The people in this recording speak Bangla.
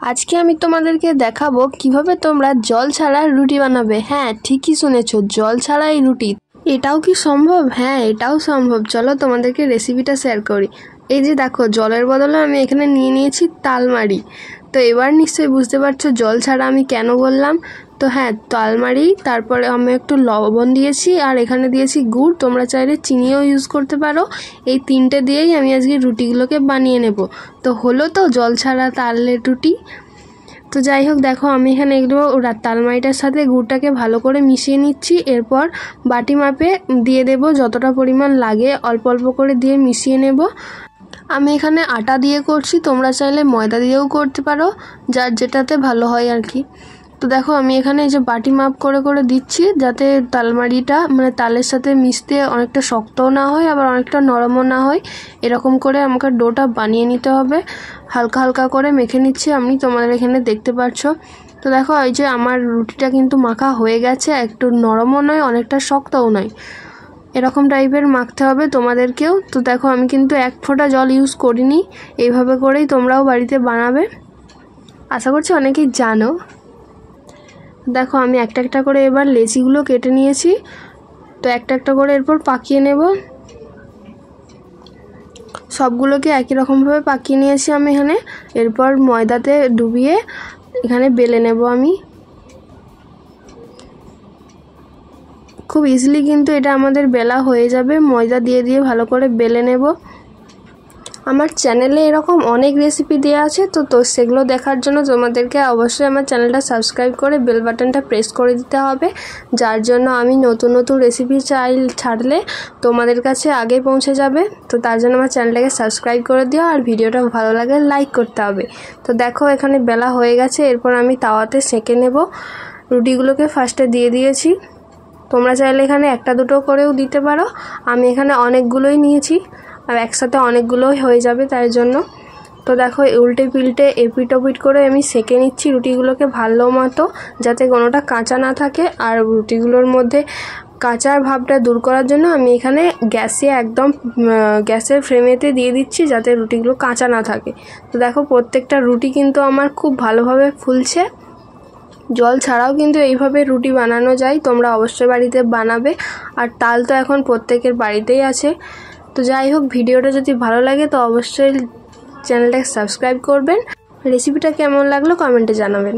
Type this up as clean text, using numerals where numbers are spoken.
আজকে আমি তোমাদেরকে দেখাবো কিভাবে তোমরা জল ছাড়া রুটি বানাবে। হ্যাঁ, ঠিকই শুনেছো, জল ছাড়াই রুটি। এটাও কি সম্ভব? হ্যাঁ, এটাও সম্ভব। চলো তোমাদেরকে রেসিপিটা শেয়ার করি। এই যে দেখো, জলের বদলে আমি এখানে নিয়ে নিয়েছি তালমারি। তো এবার নিশ্চয়ই বুঝতে পারছো জল ছাড়া আমি কেন বললাম। তো হ্যাঁ, তালমারি, তারপরে আমি একটু লবণ দিয়েছি আর এখানে দিয়েছি গুড়। তোমরা চাইলে চিনিও ইউজ করতে পারো। এই তিনটে দিয়েই আমি আজকে রুটিগুলোকে বানিয়ে নেব। তো হলো তো জল ছাড়া তালের রুটি। তো যাই হোক, দেখো আমি এখানে এগুলো তালমারিটার সাথে গুড়টাকে ভালো করে মিশিয়ে নিচ্ছি। এরপর বাটি মাপে দিয়ে দেব যতটা পরিমাণ লাগে, অল্প অল্প করে দিয়ে মিশিয়ে নেব। আমি এখানে আটা দিয়ে করছি, তোমরা চাইলে ময়দা দিয়েও করতে পারো, যার যেটাতে ভালো হয় আর কি। তো দেখো আমি এখানে এই যে বাটি মাপ করে করে দিচ্ছি, যাতে তালমারিটা মানে তালের সাথে মিশতে অনেকটা শক্তও না হয় আবার অনেকটা নরমও না হয়। এরকম করে আমাকে ডোটা বানিয়ে নিতে হবে। হালকা হালকা করে মেখে নিচ্ছি আমি, তোমাদের এখানে দেখতে পাচ্ছ। তো দেখো এই যে আমার রুটিটা কিন্তু মাখা হয়ে গেছে, একটু নরমও নয় অনেকটা শক্তও নয়, এরকম টাইপের মাখতে হবে তোমাদেরকেও। তো দেখো আমি কিন্তু এক ফোঁটা জল ইউজ করিনি, এইভাবে করেই তোমরাও বাড়িতে বানাবে। আশা করছি অনেকেই জানো। দেখো আমি একটা একটা করে এবার লেচিগুলো কেটে নিয়েছি। তো একটা একটা করে এরপর পাকিয়ে নেব। সবগুলোকে একই রকমভাবে পাকিয়ে নিয়েছি আমি এখানে। এরপর ময়দাতে ডুবিয়ে এখানে বেলে নেব আমি। খুব ইজিলি কিন্তু এটা আমাদের বেলা হয়ে যাবে, ময়দা দিয়ে দিয়ে ভালো করে বেলে নেব। আমার চ্যানেলে এরকম অনেক রেসিপি দেওয়া আছে, তো সেগুলো দেখার জন্য তোমাদেরকে অবশ্যই আমার চ্যানেলটা সাবস্ক্রাইব করে বেল বাটনটা প্রেস করে দিতে হবে, যার জন্য আমি নতুন নতুন রেসিপি ছাড়লে তোমাদের কাছে আগে পৌঁছে যাবে। তো তার জন্য আমার চ্যানেলটাকে সাবস্ক্রাইব করে দিও, আর ভিডিওটা ভালো লাগলে লাইক করতে হবে। তো দেখো এখানে বেলা হয়ে গেছে, এরপর আমি তাওয়াতে সেঁকে নেব। রুটিগুলোকে ফার্স্টে দিয়ে দিয়েছি, তোমরা চাইলে এখানে একটা দুটো করেও দিতে পারো। আমি এখানে অনেকগুলোই নিয়েছি, আর একসাথে অনেকগুলোই হয়ে যাবে তাই জন্য। তো দেখো উল্টে পিল্টে এপিট ওপিট করে আমি সেঁকে নিচ্ছি রুটিগুলোকে ভালো মতো, যাতে কোনোটা কাঁচা না থাকে। আর রুটিগুলোর মধ্যে কাঁচার ভাবটা দূর করার জন্য আমি এখানে গ্যাসের ফ্লেমেতে দিয়ে দিচ্ছি, যাতে রুটিগুলো কাঁচা না থাকে। তো দেখো প্রত্যেকটা রুটি কিন্তু আমার খুব ভালোভাবে ফুলছে। জল ছাড়াও কিন্তু এইভাবে রুটি বানানো যায়, তোমরা অবশ্যই বাড়িতে বানাবে। আর তাল তো এখন প্রত্যেকের বাড়িতেই আছে। তো যাই হোক, ভিডিওটা যদি ভালো লাগে তো অবশ্যই চ্যানেলটাকে সাবস্ক্রাইব করবেন। রেসিপিটা কেমন লাগলো কমেন্টে জানাবেন।